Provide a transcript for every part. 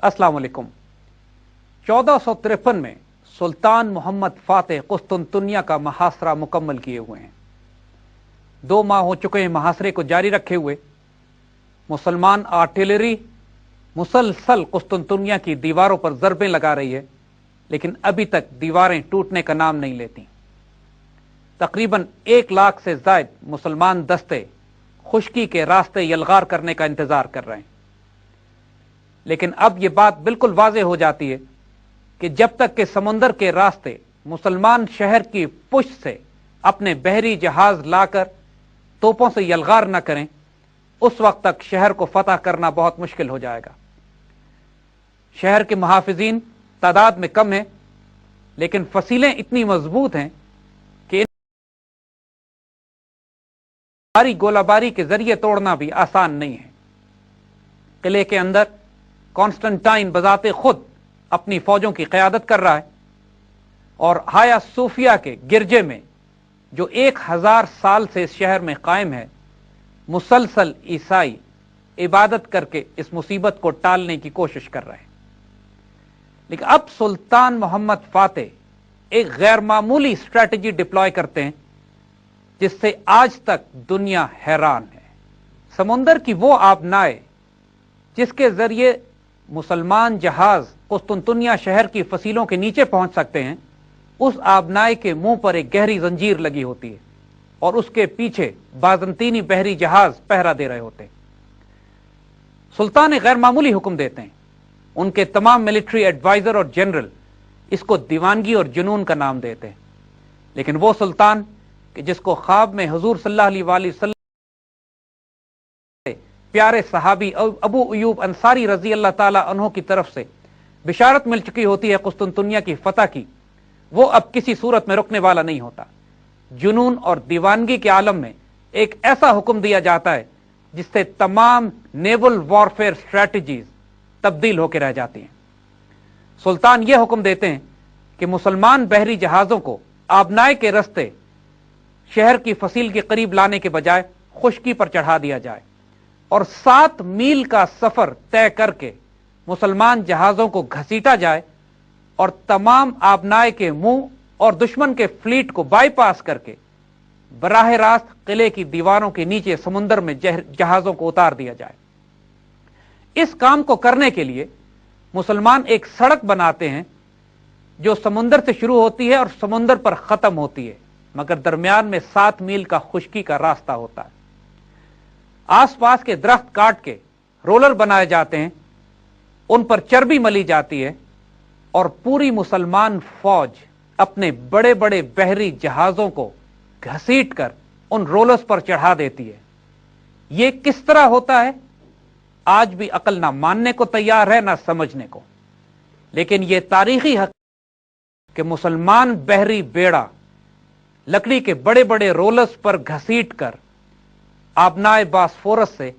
अस्सलाम वालेकुम। 1453 में सुल्तान मोहम्मद फातेह कुस्तुनतुनिया का महासरा मुकम्मल किए हुए हैं। 2 माह हो चुके हैं महासरे को जारी रखे हुए। मुसलमान आर्टिलरी मुसलसल कुस्तुनतुनिया की दीवारों पर ज़रबें लगा रही है, लेकिन अभी तक दीवारें टूटने का नाम नहीं लेती। तकरीबन 1 लाख से ज़ायद मुसलमान दस्ते खुश्की के रास्ते यलगार करने का इंतजार कर रहे हैं। लेकिन अब यह बात बिल्कुल वाज़ेह हो जाती है कि जब तक के समुंदर के रास्ते मुसलमान शहर की पुष्ट से अपने बहरी जहाज लाकर तोपों से यलगार न करें, उस वक्त तक शहर को फतह करना बहुत मुश्किल हो जाएगा। शहर के मुहाफिजीन तादाद में कम है, लेकिन फसीलें इतनी मजबूत हैं कि भारी गोलाबारी के जरिए तोड़ना भी आसान नहीं है। किले के अंदर कॉन्स्टेंटाइन बजाते खुद अपनी फौजों की क़यादत कर रहा है और हाया सूफिया के गिरजे में, जो 1000 साल से इस शहर में कायम है, मुसलसल ईसाई इबादत करके इस मुसीबत को टालने की कोशिश कर रहे हैं। लेकिन अब सुल्तान मोहम्मद फातेह एक गैर मामूली स्ट्रैटेजी डिप्लॉय करते हैं जिससे आज तक दुनिया हैरान है। समुंदर की वो आबनाए जिसके जरिए मुसलमान जहाज कुस्तुनतुनिया शहर की फसीलों के नीचे पहुंच सकते हैं, उस आबनाए के मुंह पर एक गहरी जंजीर लगी होती है और उसके पीछे बाजंतीनी बहरी जहाज पहरा दे रहे होते हैं। सुल्तान एक गैर मामूली हुक्म देते हैं। उनके तमाम मिलिट्री एडवाइजर और जनरल इसको दीवानगी और जुनून का नाम देते हैं। लेकिन वो सुल्तान कि जिसको ख्वाब में हुजूर सल्लल्लाहु अलैहि वसल्लम प्यारे सहाबी अबू अयूब अंसारी रजी अल्लाह ताला अन्हु की तरफ से बिशारत मिल चुकी होती है कुस्तुनतुनिया की फतह की, वो अब किसी सूरत में रुकने वाला नहीं होता। जुनून और दीवानगी के आलम में एक ऐसा हुक्म दिया जाता है जिससे तमाम नेवल वॉरफेयर स्ट्रैटेजीज तब्दील होकर रह जाती हैं। सुल्तान यह हुक्म देते हैं कि मुसलमान बहरी जहाजों को आबनाए के रस्ते शहर की फसील के करीब लाने के बजाय खुश्की पर चढ़ा दिया जाए और 7 मील का सफर तय करके मुसलमान जहाजों को घसीटा जाए और तमाम आबनाए के मुंह और दुश्मन के फ्लीट को बाईपास करके बराह रास्त किले की दीवारों के नीचे समुंदर में जहाजों को उतार दिया जाए। इस काम को करने के लिए मुसलमान एक सड़क बनाते हैं जो समुंदर से शुरू होती है और समुंदर पर खत्म होती है, मगर दरमियान में 7 मील का खुश्की का रास्ता होता है। आसपास के दरख्त काट के रोलर बनाए जाते हैं, उन पर चर्बी मली जाती है और पूरी मुसलमान फौज अपने बड़े बड़े बहरी जहाजों को घसीट कर उन रोलर्स पर चढ़ा देती है। यह किस तरह होता है, आज भी अकल ना मानने को तैयार है ना समझने को। लेकिन यह तारीखी हक कि मुसलमान बहरी बेड़ा लकड़ी के बड़े बड़े रोलर्स पर घसीट कर आबनाए बास्फोरस से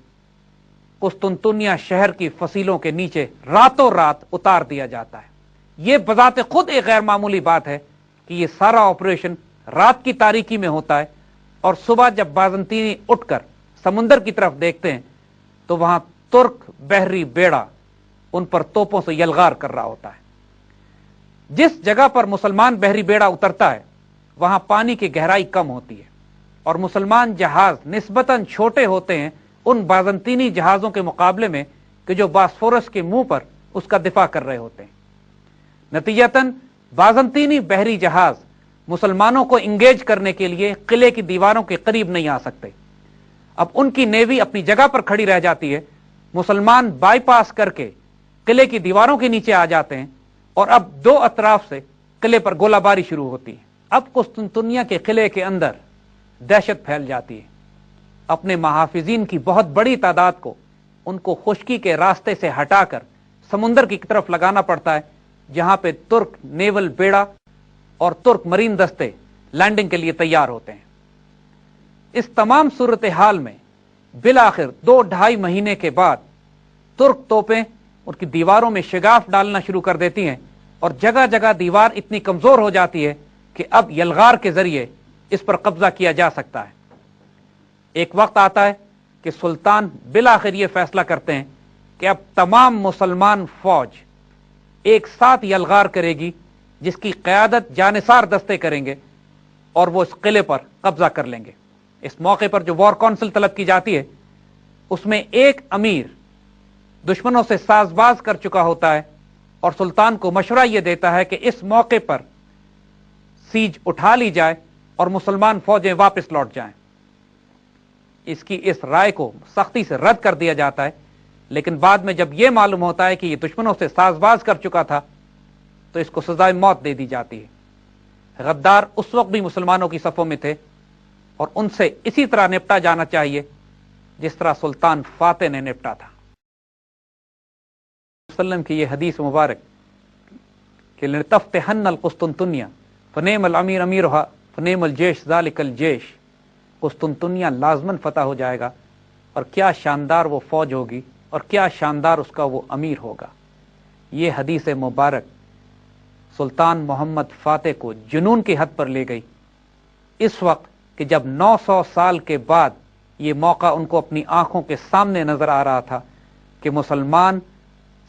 कुस्तुनतुनिया शहर की फसीलों के नीचे रातों रात उतार दिया जाता है। यह बजाते खुद एक गैर मामूली बात है कि यह सारा ऑपरेशन रात की तारीकी में होता है और सुबह जब बाजंतीनी उठकर समुंदर की तरफ देखते हैं तो वहां तुर्क बहरी बेड़ा उन पर तोपों से यलगार कर रहा होता है। जिस जगह पर मुसलमान बहरी बेड़ा उतरता है वहां पानी की गहराई कम होती है और मुसलमान जहाज निस्बतन छोटे होते हैं उन बाजंतीनी जहाजों के मुकाबले में कि जो बास्फोरस के मुंह पर उसका दिफा कर रहे होते हैं। नतीजतन बाजंतीनी बहरी जहाज मुसलमानों को इंगेज करने के लिए किले की दीवारों के करीब नहीं आ सकते। अब उनकी नेवी अपनी जगह पर खड़ी रह जाती है, मुसलमान बाईपास करके किले की दीवारों के नीचे आ जाते हैं और अब 2 अतराफ से किले पर गोलाबारी शुरू होती है। अब कुस्तुनतुनिया के किले के अंदर दहशत फैल जाती है। अपने महाफिजीन की बहुत बड़ी तादाद को उनको खुश्की के रास्ते से हटाकर समुंदर की तरफ लगाना पड़ता है, जहां पे तुर्क नेवल बेड़ा और तुर्क मरीन दस्ते लैंडिंग के लिए तैयार होते हैं। इस तमाम सूरत हाल में बिलाखिर 2-2.5 महीने के बाद तुर्क तोपें उनकी दीवारों में शिगाफ डालना शुरू कर देती हैं और जगह जगह दीवार इतनी कमजोर हो जाती है कि अब यलगार के जरिए इस पर कब्जा किया जा सकता है। एक वक्त आता है कि सुल्तान बिलाखिर यह फैसला करते हैं کہ अब तमाम मुसलमान फौज एक साथ यलगार करेगी, जिसकी क़यादत जानिसार दस्ते करेंगे और वो इस किले पर कब्जा कर लेंगे। इस मौके पर जो वॉर काउंसिल तलब की जाती है, उसमें एक अमीर दुश्मनों से साजबाज कर चुका होता है और सुल्तान को मशवरा यह देता है कि इस मौके पर सीज उठा ली जाए और मुसलमान फौजें वापस लौट जाएं। इसकी इस राय को सख्ती से रद्द कर दिया जाता है, लेकिन बाद में जब यह मालूम होता है कि यह दुश्मनों से साजबाज कर चुका था, तो इसको सजाए मौत दे दी जाती है। गद्दार उस वक्त भी मुसलमानों की सफों में थे और उनसे इसी तरह निपटा जाना चाहिए जिस तरह सुल्तान फातेह ने निपटा था। वसल्लम की यह हदीस मुबारक कि लतफ्तहन्नल कुस्तुनतुनिया फनेमल अमीर अमीरुहा फनेमल जेश ज़ालिकल जेश, कुस्तुनतुनिया लाजमन फतह हो जाएगा और क्या शानदार वो फौज होगी और क्या शानदार उसका वो अमीर होगा। ये हदीस मुबारक सुल्तान मोहम्मद फातेह को जुनून की हद पर ले गई, इस वक्त कि जब 900 साल के बाद ये मौका उनको अपनी आंखों के सामने नजर आ रहा था कि मुसलमान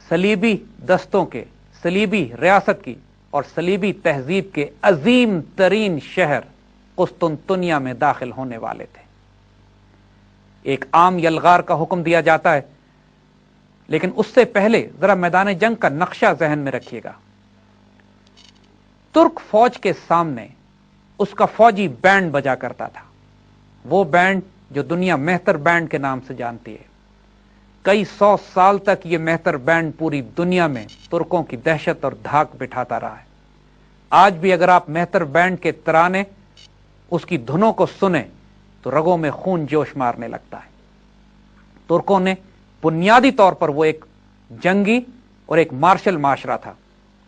सलीबी दस्तों के, सलीबी रियासत की और सलीबी तहजीब के अजीम तरीन शहर कुस्तुनतुनिया में दाखिल होने वाले थे। एक आम यलगार का हुक्म दिया जाता है, लेकिन उससे पहले जरा मैदान जंग का नक्शा जहन में रखिएगा। तुर्क फौज के सामने उसका फौजी बैंड बजा करता था, वो बैंड जो दुनिया मेहतर बैंड के नाम से जानती है। कई 100 साल तक ये मेहतर बैंड पूरी दुनिया में तुर्कों की दहशत और धाक बिठाता रहा है। आज भी अगर आप मेहतर बैंड के तराने, उसकी धुनों को सुने तो रगों में खून जोश मारने लगता है। तुर्कों ने बुनियादी तौर पर वो एक जंगी और एक मार्शल माशरा था,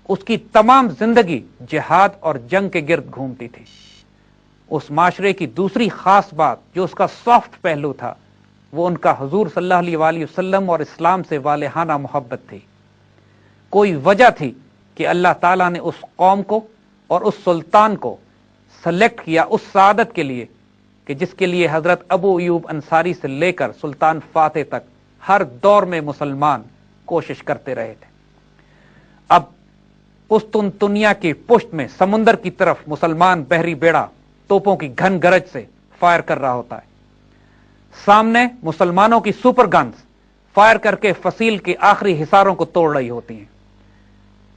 उसकी तमाम जिंदगी जिहाद और जंग के गिर्द घूमती थी। उस माशरे की दूसरी खास बात जो उसका सॉफ्ट पहलू था, वो उनका हुजूर सल्लल्लाहु अलैहि वसल्लम और इस्लाम से वालेहाना मोहब्बत थी। कोई वजह थी कि अल्लाह ताला ने उस कौम को और उस सुल्तान को सेलेक्ट किया उस सादत के लिए कि जिसके लिए हजरत अबू अयूब अंसारी से लेकर सुल्तान फातेह तक हर दौर में मुसलमान कोशिश करते रहे थे। अब कुस्तुनतुनिया की पुष्ट में समुंदर की तरफ मुसलमान बहरी बेड़ा तोपों की घन गरज से फायर कर रहा होता है। सामने मुसलमानों की सुपर गन्स फायर करके फसील के आखिरी हिसारों को तोड़ रही होती हैं।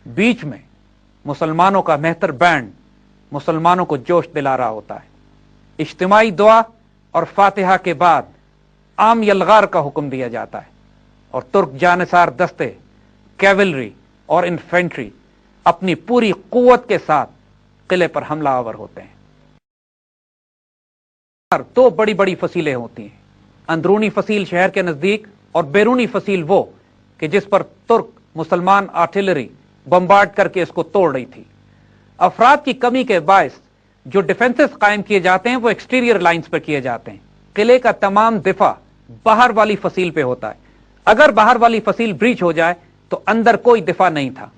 बीच में मुसलमानों का मेहतर बैंड मुसलमानों को जोश दिला रहा होता है। इज्तिमाई दुआ और फातिहा के बाद आम यलगार का हुक्म दिया जाता है और तुर्क जानिसार दस्ते, कैवलरी और इन्फेंट्री अपनी पूरी कुव्वत के साथ किले पर हमला आवर होते हैं। दो बड़ी बड़ी फसीलें होती हैं, अंदरूनी फसील शहर के नजदीक और बैरूनी फसील वो कि जिस पर तुर्क मुसलमान आर्टिलरी बम्बार्ड करके इसको तोड़ रही थी। अफराद की कमी के बायस जो डिफेंसेस कायम किए जाते हैं वो एक्सटीरियर लाइंस पर किए जाते हैं। किले का तमाम दिफा बाहर वाली फसील पे होता है। अगर बाहर वाली फसील ब्रीच हो जाए तो अंदर कोई दिफा नहीं था।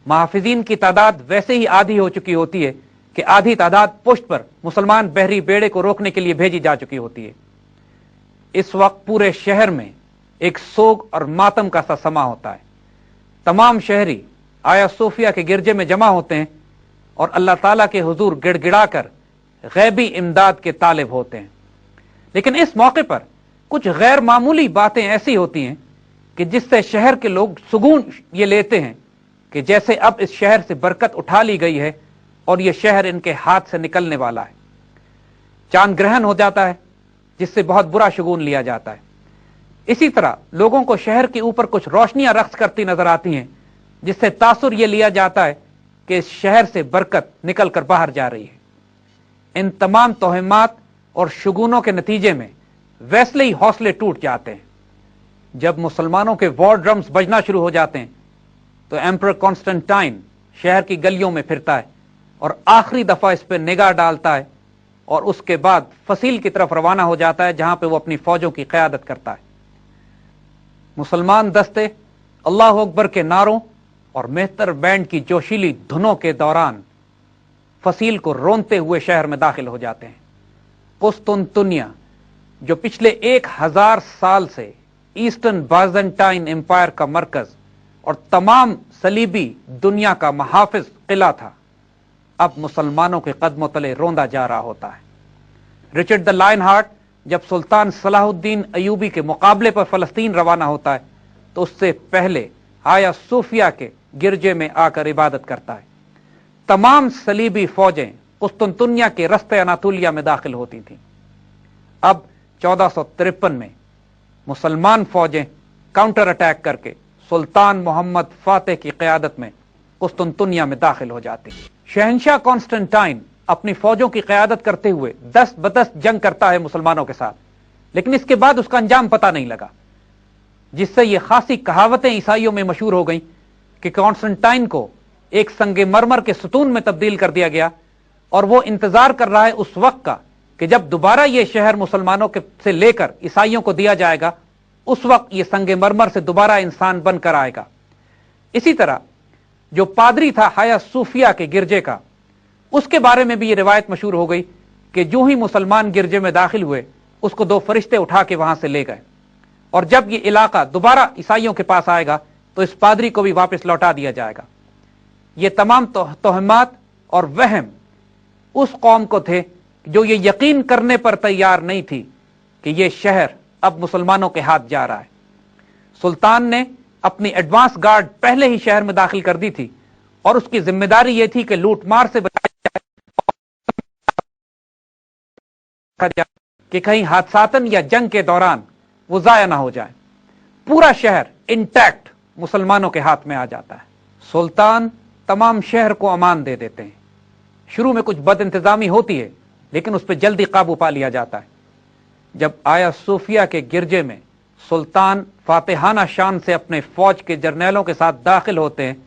मुहाफिजीन की तादाद वैसे ही आधी हो चुकी होती है कि आधी तादाद पुष्ट पर मुसलमान बहरी बेड़े को रोकने के लिए भेजी जा चुकी होती है। इस वक्त पूरे शहर में एक सोग और मातम का सा समा होता है। तमाम शहरी आया सूफिया के गिरजे में जमा होते हैं और अल्लाह ताला के हुजूर गिड़गिड़ाकर गैबी इमदाद के तालिब होते हैं। लेकिन इस मौके पर कुछ गैर मामूली बातें ऐसी होती हैं कि जिससे शहर के लोग सुकून ये लेते हैं कि जैसे अब इस शहर से बरकत उठा ली गई है और यह शहर इनके हाथ से निकलने वाला है। चांद ग्रहण हो जाता है जिससे बहुत बुरा शगुन लिया जाता है। इसी तरह लोगों को शहर के ऊपर कुछ रोशनियां रक्स करती नजर आती हैं जिससे तासुर यह लिया जाता है कि इस शहर से बरकत निकल कर बाहर जा रही है। इन तमाम तोहमात और शगुनों के नतीजे में वैसे ही हौसले टूट जाते हैं। जब मुसलमानों के वॉर ड्रम्स बजना शुरू हो जाते हैं तो एम्परर कॉन्स्टेंटाइन शहर की गलियों में फिरता है और आखिरी दफा इस पर निगाह डालता है और उसके बाद फसील की तरफ रवाना हो जाता है जहां पे वो अपनी फौजों की क़यादत करता है। मुसलमान दस्ते अल्लाह अकबर के नारों और मेहतर बैंड की जोशीली धुनों के दौरान फसील को रोनते हुए शहर में दाखिल हो जाते हैं। कुस्तुनतुनिया जो पिछले 1000 साल से ईस्टर्न बाइजेंटाइन एम्पायर का मरकज और तमाम सलीबी दुनिया का महाफिज किला था, अब मुसलमानों के कदमों तले रोंदा जा रहा होता है। रिचर्ड द लायन हार्ट जब सुल्तान सलाहुद्दीन अयूबी के मुकाबले पर फलस्तीन रवाना होता है तो उससे पहले हाया सूफिया के गिरजे में आकर इबादत करता है। तमाम सलीबी फौजें कुस्तुनतुनिया के रस्ते अनातोलिया में दाखिल होती थीं। अब 1453 में मुसलमान फौजें काउंटर अटैक करके सुल्तान मोहम्मद फातेह की क़यादत में कुस्तुनतुनिया में दाखिल हो जाती हैं। शहंशाह कॉन्स्टेंटाइन अपनी फौजों की क़यादत करते हुए 10 ब 10 जंग करता है मुसलमानों के साथ, लेकिन इसके बाद उसका अंजाम पता नहीं लगा, जिससे ये खासी कहावतें ईसाइयों में मशहूर हो गई कि कॉन्स्टेंटाइन को एक संगे मरमर के सतून में तब्दील कर दिया गया और वो इंतजार कर रहा है उस वक्त का कि जब दोबारा ये शहर मुसलमानों के से लेकर ईसाइयों को दिया जाएगा, उस वक्त ये संगे मरमर से दोबारा इंसान बनकर आएगा। इसी तरह जो पादरी था हाया सूफिया के गिरजे का, उसके बारे में भी ये रिवायत मशहूर हो गई कि जो ही मुसलमान गिरजे में दाखिल हुए उसको 2 फरिश्ते उठा के वहां से ले गए, और जब ये इलाका दोबारा ईसाइयों के पास आएगा तो इस पादरी को भी वापस लौटा दिया जाएगा। ये तमाम तोहमात और वहम उस कौम को थे जो ये यकीन करने पर तैयार नहीं थी कि ये शहर अब मुसलमानों के हाथ जा रहा है। सुल्तान ने अपनी एडवांस गार्ड पहले ही शहर में दाखिल कर दी थी और उसकी जिम्मेदारी यह थी कि लूटमार से बचाया जाए कि कहीं हादसातन या जंग के दौरान वो जाया ना हो जाए। पूरा शहर इंटैक्ट मुसलमानों के हाथ में आ जाता है। सुल्तान तमाम शहर को अमान दे देते हैं। शुरू में कुछ बद इंतजामी होती है, लेकिन उस पर जल्दी काबू पा लिया जाता है। जब आया सूफिया के गिरजे में सुल्तान फातिहाना शान से अपने फौज के जर्नैलों के साथ दाखिल होते हैं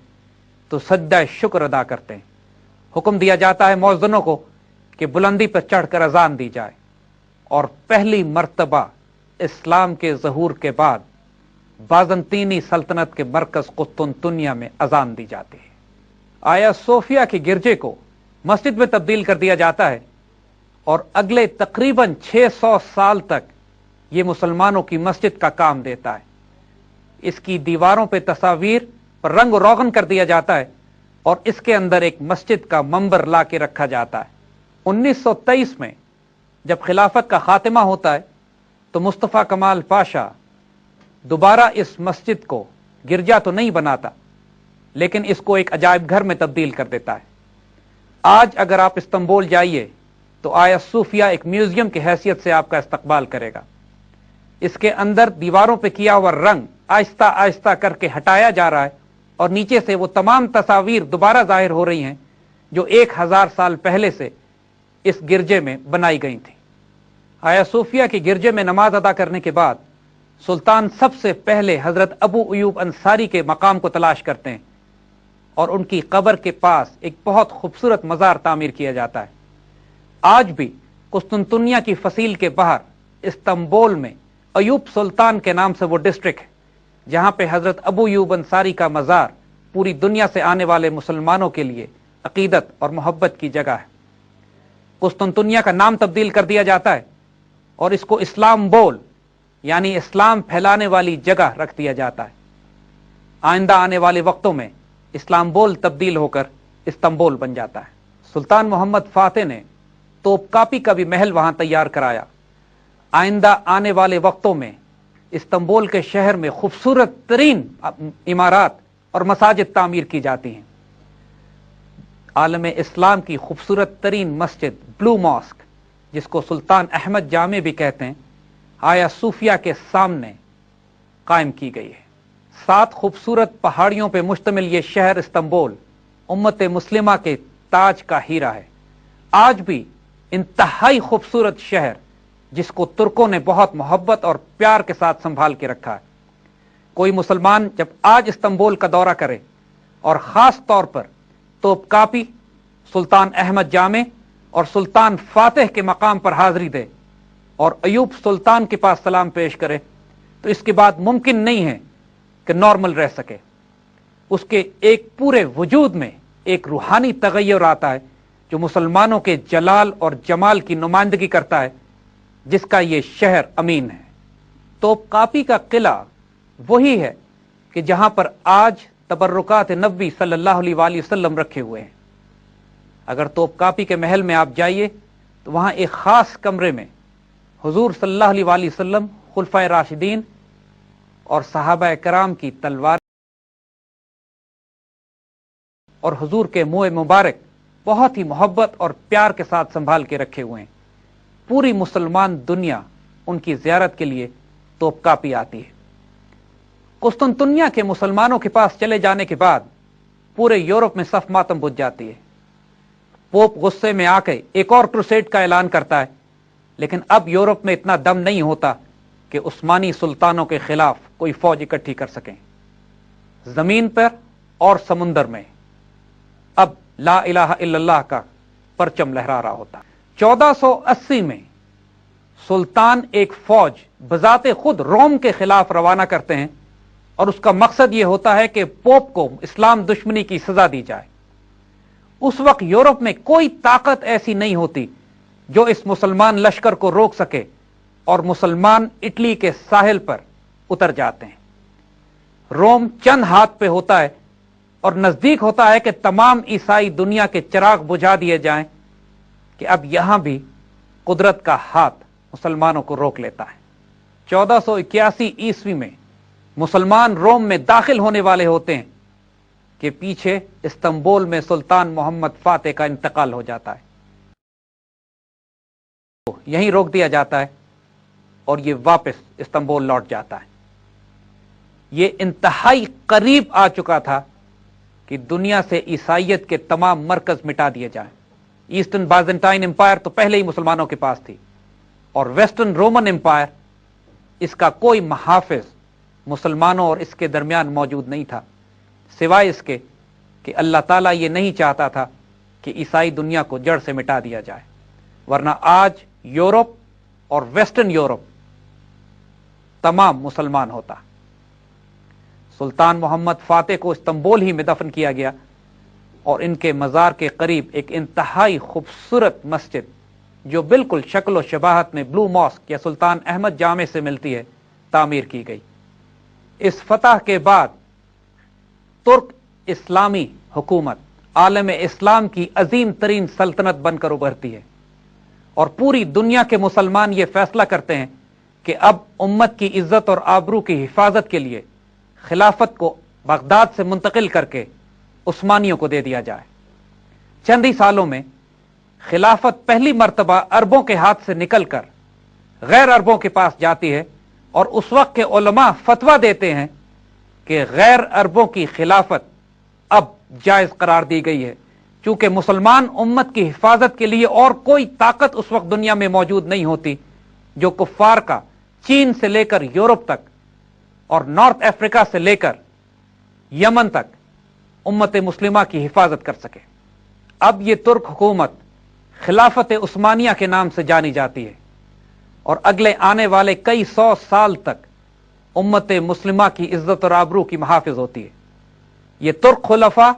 तो सज्दा शुक्र अदा करते हैं। हुक्म दिया जाता है मौज़िनों को कि बुलंदी पर चढ़कर अजान दी जाए, और पहली मर्तबा इस्लाम के ज़हूर के बाद बाज़ंतीनी सल्तनत के मरकज कुस्तुनतुनिया में अजान दी जाती है। आया सोफिया के गिरजे को मस्जिद में तब्दील कर दिया जाता है और अगले तकरीबन 600 साल तक ये मुसलमानों की मस्जिद का काम देता है। इसकी दीवारों पे तस्वीर पर रंग रोगन कर दिया जाता है और इसके अंदर एक मस्जिद का मंबर ला के रखा जाता है। 1923 में जब खिलाफत का खात्मा होता है तो मुस्तफ़ा कमाल पाशा दोबारा इस मस्जिद को गिरजा तो नहीं बनाता, लेकिन इसको एक अजायब घर में तब्दील कर देता है। आज अगर आप इस्तांबुल जाइए तो आया सूफिया एक म्यूजियम की हैसियत से आपका इस्तकबाल करेगा। इसके अंदर दीवारों पे किया हुआ रंग आहिस्ता आहिस्ता करके हटाया जा रहा है और नीचे से वो तमाम तस्वीर दोबारा जाहिर हो रही हैं जो 1000 साल पहले से इस गिरजे में बनाई गई थी। आया सूफिया के गिरजे में नमाज अदा करने के बाद सुल्तान सबसे पहले हजरत अबू अयूब अंसारी के मकाम को तलाश करते हैं और उनकी कब्र के पास एक बहुत खूबसूरत मज़ार तामीर किया जाता है। आज भी कुस्तुनतुनिया की फसील के बाहर इस्तांबुल में अयूब सुल्तान के नाम से वो डिस्ट्रिक्ट है जहां पे हजरत अबू अयूब अंसारी का मज़ार पूरी दुनिया से आने वाले मुसलमानों के लिए अकीदत और मोहब्बत की जगह है। कुस्तुनतुनिया का नाम तब्दील कर दिया जाता है और इसको इस्लाम्बुल यानी इस्लाम फैलाने वाली जगह रख दिया जाता है। आइंदा आने वाले वक्तों में इस्लाम्बुल तब्दील होकर इस्तांबुल बन जाता है। सुल्तान मोहम्मद फातेह ने तोपकापी का भी महल वहां तैयार कराया। आइंदा आने वाले वक्तों में इस्तांबुल के शहर में खूबसूरत तरीन इमारत और मसाजिद तामीर की जाती हैं। आलम इस्लाम की खूबसूरत तरीन मस्जिद ब्लू मॉस्क, जिसको सुल्तान अहमद जामे भी कहते हैं, आया सूफिया के सामने कायम की गई है। 7 खूबसूरत पहाड़ियों पर मुश्तमिल ये शहर इस्तांबुल उम्मत मुस्लिमा के ताज का हीरा है। आज भी इंतहाई खूबसूरत शहर जिसको तुर्कों ने बहुत मोहब्बत और प्यार के साथ संभाल के रखा है। कोई मुसलमान जब आज इस्तांबुल का दौरा करे और खास तौर पर तोपकापी, सुल्तान अहमद जामे और सुल्तान फातेह के मकाम पर हाजिरी दे और अयूब सुल्तान के पास सलाम पेश करे तो इसके बाद मुमकिन नहीं है कि नॉर्मल रह सके। उसके एक पूरे वजूद में एक रूहानी तगय्युर आता है जो मुसलमानों के जलाल और जमाल की नुमाइंदगी करता है, जिसका ये शहर अमीन है। तोपकापी का किला वही है कि जहां पर आज तबर्रुकात नबी सल्लल्लाहु अलैहि वसल्लम रखे हुए हैं। अगर तोपकापी के महल में आप जाइए तो वहां एक खास कमरे में हुजूर सल्लल्लाहु अलैहि वसल्लम, खुलफाए राशिदीन और सहाबा कराम की तलवार और हुजूर के मुंह मुबारक बहुत ही मोहब्बत और प्यार के साथ संभाल के रखे हुए हैं। पूरी मुसलमान दुनिया उनकी जियारत के लिए तोपकापी आती है। कुस्तुनतुनिया के मुसलमानों के पास चले जाने के बाद पूरे यूरोप में सफ मातम बुझ जाती है। पोप गुस्से में आके एक और क्रूसेड का ऐलान करता है, लेकिन अब यूरोप में इतना दम नहीं होता कि उस्मानी सुल्तानों के खिलाफ कोई फौज इकट्ठी कर सकें। जमीन पर और समुंदर में अब ला इलाहा इल्लल्लाह का परचम लहरा रहा होता। 1480 में सुल्तान एक फौज बजाते खुद रोम के खिलाफ रवाना करते हैं और उसका मकसद यह होता है कि पोप को इस्लाम दुश्मनी की सजा दी जाए। उस वक्त यूरोप में कोई ताकत ऐसी नहीं होती जो इस मुसलमान लश्कर को रोक सके और मुसलमान इटली के साहिल पर उतर जाते हैं। रोम चंद हाथ पे होता है और नजदीक होता है कि तमाम ईसाई दुनिया के चिराग बुझा दिए जाएं कि अब यहां भी कुदरत का हाथ मुसलमानों को रोक लेता है। 1481 ईस्वी में मुसलमान रोम में दाखिल होने वाले होते हैं कि पीछे इस्तांबुल में सुल्तान मोहम्मद फातेह का इंतकाल हो जाता है। तो यहीं रोक दिया जाता है और ये वापस इस्तांबुल लौट जाता है। ये इंतहाई करीब आ चुका था कि दुनिया से ईसाइयत के तमाम मरकज मिटा दिए जाएं। ईस्टर्न बाइजेंटाइन एम्पायर तो पहले ही मुसलमानों के पास थी और वेस्टर्न रोमन एम्पायर, इसका कोई मुहाफिज मुसलमानों और इसके दरमियान मौजूद नहीं था, सिवाय इसके कि अल्लाह ताला ये नहीं चाहता था कि ईसाई दुनिया को जड़ से मिटा दिया जाए, वरना आज यूरोप और वेस्टर्न यूरोप तमाम मुसलमान होता। सुल्तान मोहम्मद फातेह को इस्तांबुल ही में दफन किया गया और इनके मज़ार के करीब एक इंतहाई खूबसूरत मस्जिद जो बिल्कुल शक्ल शबाहत में ब्लू मॉस्क या सुल्तान अहमद जामे से मिलती है, तामीर की गई। इस फतह के बाद तुर्क इस्लामी हुकूमत आलम इस्लाम की अजीम तरीन सल्तनत बनकर उभरती है और पूरी दुनिया के मुसलमान ये फैसला करते हैं कि अब उम्मत की इज्जत और आबरू की हिफाजत के लिए खिलाफत को बगदाद से मुंतकिल करके उस्मानियों को दे दिया जाए। चंद ही सालों में खिलाफत पहली मर्तबा अरबों के हाथ से निकलकर गैर अरबों के पास जाती है और उस वक्त के उलमा फतवा देते हैं कि गैर अरबों की खिलाफत अब जायज करार दी गई है, चूंकि मुसलमान उम्मत की हिफाजत के लिए और कोई ताकत उस वक्त दुनिया में मौजूद नहीं होती जो कुफ्फार का चीन से लेकर यूरोप तक और नॉर्थ अफ्रीका से लेकर यमन तक उम्मत मुस्लिमा की हिफाजत कर सके। अब यह तुर्क हुकूमत खिलाफत उस्मानिया के नाम से जानी जाती है और अगले आने वाले कई 100 साल तक उम्मत मुस्लिमा की इज्जत और आबरू की मुहाफिज होती है। ये तुर्क खुलफा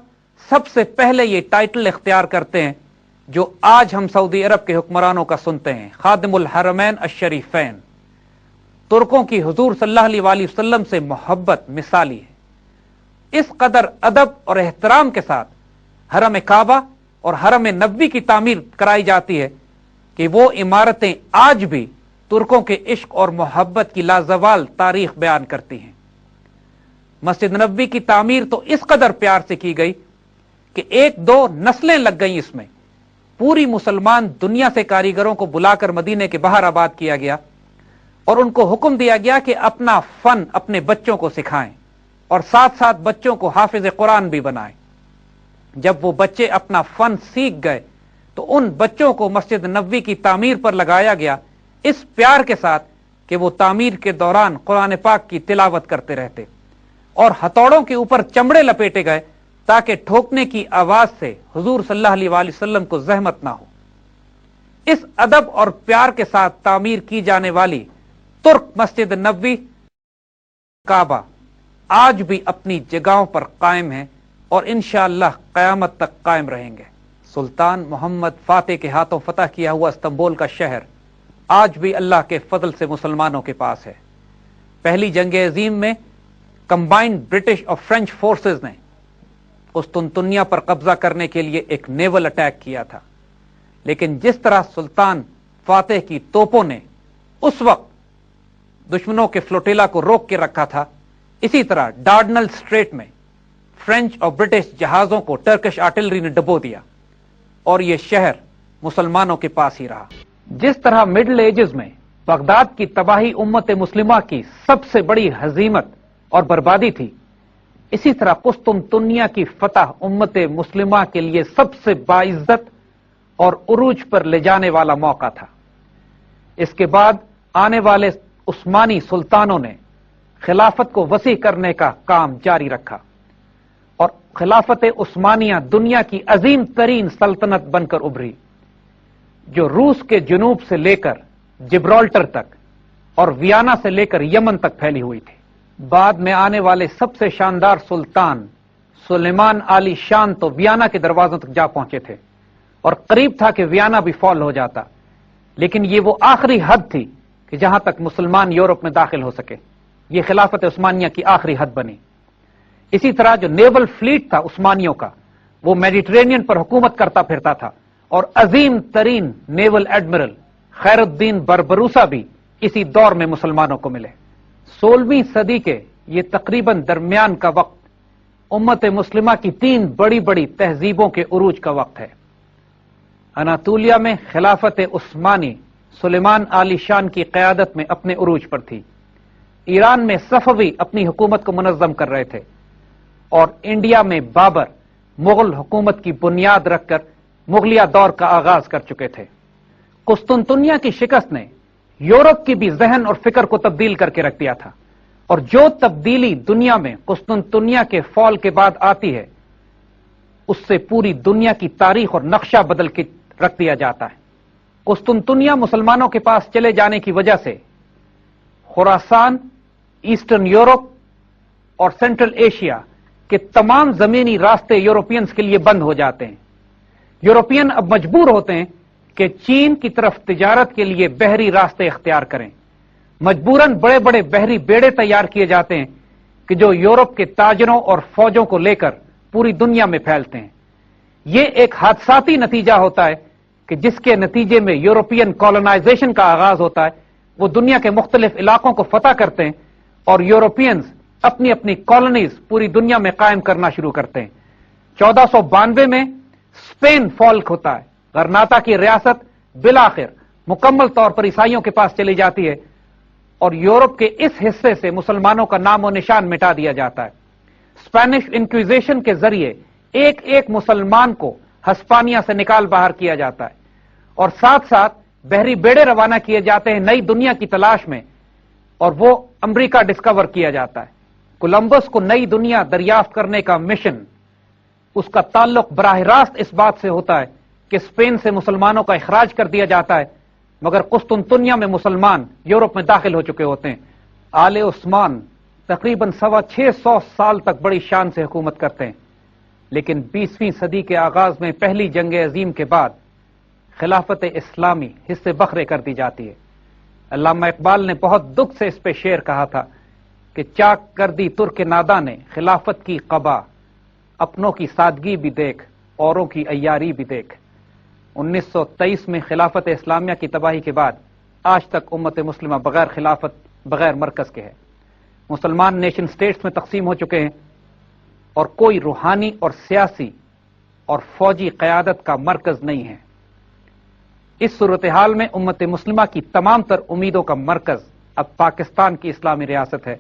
सबसे पहले ये टाइटल इख्तियार करते हैं जो आज हम सऊदी अरब के हुक्मरानों का सुनते हैं, खादिमुल हरमैन अश-शरीफैन। तुर्कों की हुजूर सल्लल्लाहु अलैहि वसल्लम से मोहब्बत मिसाली है। इस कदर अदब और एहतराम के साथ हरम काबा और हरम नबी की तामीर कराई जाती है कि वो इमारतें आज भी तुर्कों के इश्क और मोहब्बत की लाजवाल तारीख बयान करती हैं। मस्जिद नबी की तामीर तो इस कदर प्यार से की गई कि 1-2 नस्लें लग गई इसमें। पूरी मुसलमान दुनिया से कारीगरों को बुलाकर मदीने के बाहर आबाद किया गया और उनको हुक्म दिया गया कि अपना फन अपने बच्चों को सिखाएं और साथ साथ बच्चों को हाफिज कुरान भी बनाएं। जब वो बच्चे अपना फन सीख गए तो उन बच्चों को मस्जिद नबी की तामीर पर लगाया गया, इस प्यार के साथ कि वो तामीर के दौरान कुरान पाक की तिलावत करते रहते और हथौड़ों के ऊपर चमड़े लपेटे गए ताकि ठोकने की आवाज से हुजूर सल्लल्लाहु अलैहि वसल्लम को जहमत ना हो। इस अदब और प्यार के साथ तामीर की जाने वाली तुर्क मस्जिद नबी काबा आज भी अपनी जगहों पर कायम है और इंशाअल्लाह कयामत तक कायम रहेंगे। सुल्तान मोहम्मद फातेह के हाथों फतह किया हुआ इस्तांबुल का शहर आज भी अल्लाह के फजल से मुसलमानों के पास है। پہلی جنگ عظیم میں کمبائنڈ برٹش اور فرینچ فورسز نے قسطنطنیہ پر قبضہ کرنے کے لیے ایک نیول اٹیک کیا تھا، لیکن جس طرح سلطان فاتح کی توپوں نے اس وقت دشمنوں کے فلوٹیلا کو روک کے رکھا تھا، اسی طرح ڈارڈنل اسٹریٹ میں فرینچ اور برٹش جہازوں کو ٹرکش آرٹلری نے ڈبو دیا اور یہ شہر مسلمانوں کے پاس ہی رہا۔ جس طرح مڈل ایجز میں بغداد کی تباہی امت مسلمہ کی سب سے بڑی ہزیمت اور بربادی تھی، اسی طرح قسطنطنیہ کی فتح امت مسلمہ کے لیے سب سے باعزت اور عروج پر لے جانے والا موقع تھا۔ اس کے بعد آنے والے عثمانی سلطانوں نے خلافت کو وسیع کرنے کا کام جاری رکھا اور خلافت عثمانیہ دنیا کی عظیم ترین سلطنت بن کر ابھری، جو روس کے جنوب سے لے کر جبرالٹر تک اور ویانا سے لے کر یمن تک پھیلی ہوئی تھی۔ بعد میں آنے والے سب سے شاندار سلطان سلیمان عالی شان تو ویانا کے دروازوں تک جا پہنچے تھے اور قریب تھا کہ ویانا بھی فال ہو جاتا، لیکن یہ وہ آخری حد تھی کہ جہاں تک مسلمان یورپ میں داخل ہو سکے۔ یہ خلافت عثمانیہ کی آخری حد بنی۔ اسی طرح جو نیول فلیٹ تھا عثمانیوں کا، وہ میڈیٹرینین پر حکومت کرتا پھرتا تھا اور عظیم ترین نیول ایڈمرل خیر الدین بربروسا بھی اسی دور میں مسلمانوں کو ملے۔ 16ویں صدی کے یہ تقریباً درمیان کا وقت امت مسلمہ کی 3 بڑی بڑی تہذیبوں کے عروج کا وقت ہے۔ اناطولیہ میں خلافت عثمانی سلیمان عالی شان کی قیادت میں اپنے عروج پر تھی، ایران میں صفوی اپنی حکومت کو منظم کر رہے تھے، اور انڈیا میں بابر مغل حکومت کی بنیاد رکھ کر مغلیہ دور کا آغاز کر چکے تھے۔ قسطنطنیہ کی شکست نے یورپ کی بھی ذہن اور فکر کو تبدیل کر کے رکھ دیا تھا، اور جو تبدیلی دنیا میں قسطنطنیہ کے فال کے بعد آتی ہے، اس سے پوری دنیا کی تاریخ اور نقشہ بدل کے رکھ دیا جاتا ہے۔ قسطنطنیہ مسلمانوں کے پاس چلے جانے کی وجہ سے خراسان، ایسٹرن یورپ اور سینٹرل ایشیا کے تمام زمینی راستے یورپینز کے لیے بند ہو جاتے ہیں۔ یورپین اب مجبور ہوتے ہیں کہ چین کی طرف تجارت کے لیے بحری راستے اختیار کریں۔ مجبوراً بڑے بڑے بحری بیڑے تیار کیے جاتے ہیں کہ جو یورپ کے تاجروں اور فوجوں کو لے کر پوری دنیا میں پھیلتے ہیں۔ یہ ایک حادثاتی نتیجہ ہوتا ہے کہ جس کے نتیجے میں یورپین کولونائزیشن کا آغاز ہوتا ہے۔ وہ دنیا کے مختلف علاقوں کو فتح کرتے ہیں اور یورپینز اپنی اپنی کالونیز پوری دنیا میں قائم کرنا شروع کرتے ہیں۔ 1492 میں اسپین فالک ہوتا ہے، غرناطہ کی ریاست بالآخر مکمل طور پر عیسائیوں کے پاس چلی جاتی ہے اور یورپ کے اس حصے سے مسلمانوں کا نام و نشان مٹا دیا جاتا ہے۔ اسپینش انکویزیشن کے ذریعے ایک ایک مسلمان کو ہسپانیہ سے نکال باہر کیا جاتا ہے، اور ساتھ ساتھ بحری بیڑے روانہ کیے جاتے ہیں نئی دنیا کی تلاش میں، اور وہ امریکہ ڈسکور کیا جاتا ہے۔ کولمبس کو نئی دنیا دریافت کرنے کا مشن، اس کا تعلق براہ راست اس بات سے ہوتا ہے کہ اسپین سے مسلمانوں کا اخراج کر دیا جاتا ہے، مگر قسطنطنیہ میں مسلمان یورپ میں داخل ہو چکے ہوتے ہیں۔ آل عثمان تقریباً 625 سال تک بڑی شان سے حکومت کرتے ہیں، لیکن 20ویں صدی کے آغاز میں پہلی جنگ عظیم کے بعد خلافت اسلامی حصے بکھرے کر دی جاتی ہے۔ علامہ اقبال نے بہت دکھ سے اس پہ شعر کہا تھا کہ چاک کر دی ترک نادا نے خلافت کی قبا، اپنوں کی سادگی بھی دیکھ اوروں کی عیاری بھی دیکھ۔ 1923 میں خلافت اسلامیہ کی تباہی کے بعد آج تک امت مسلمہ بغیر خلافت، بغیر مرکز کے ہے۔ مسلمان نیشن سٹیٹس میں تقسیم ہو چکے ہیں اور کوئی روحانی اور سیاسی اور فوجی قیادت کا مرکز نہیں ہے۔ اس صورتحال میں امت مسلمہ کی تمام تر امیدوں کا مرکز اب پاکستان کی اسلامی ریاست ہے،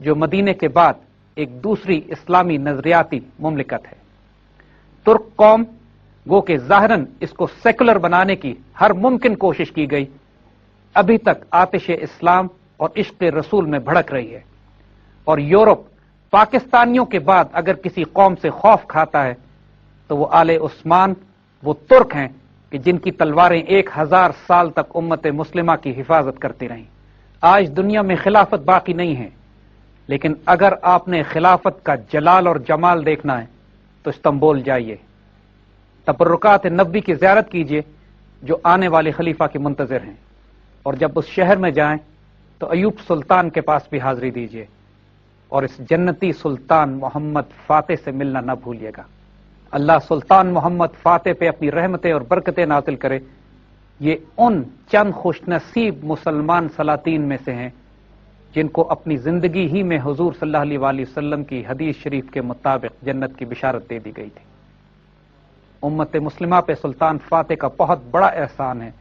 جو مدینے کے بعد ایک دوسری اسلامی نظریاتی مملکت ہے۔ ترک قوم گو کہ ظاہراً اس کو سیکولر بنانے کی ہر ممکن کوشش کی گئی، ابھی تک آتش اسلام اور عشق رسول میں بھڑک رہی ہے، اور یورپ پاکستانیوں کے بعد اگر کسی قوم سے خوف کھاتا ہے تو وہ آل عثمان، وہ ترک ہیں کہ جن کی تلواریں 1000 سال تک امت مسلمہ کی حفاظت کرتی رہیں۔ آج دنیا میں خلافت باقی نہیں ہے، لیکن اگر آپ نے خلافت کا جلال اور جمال دیکھنا ہے تو استنبول جائیے، تبرکات نبوی کی زیارت کیجیے جو آنے والے خلیفہ کے منتظر ہیں، اور جب اس شہر میں جائیں تو ایوب سلطان کے پاس بھی حاضری دیجیے اور اس جنتی سلطان محمد فاتح سے ملنا نہ بھولیے گا۔ اللہ سلطان محمد فاتح پہ اپنی رحمتیں اور برکتیں نازل کرے۔ یہ ان چند خوش نصیب مسلمان سلاطین میں سے ہیں جن کو اپنی زندگی ہی میں حضور صلی اللہ علیہ وآلہ وسلم کی حدیث شریف کے مطابق جنت کی بشارت دے دی گئی تھی۔ امت مسلمہ پہ سلطان فاتح کا بہت بڑا احسان ہے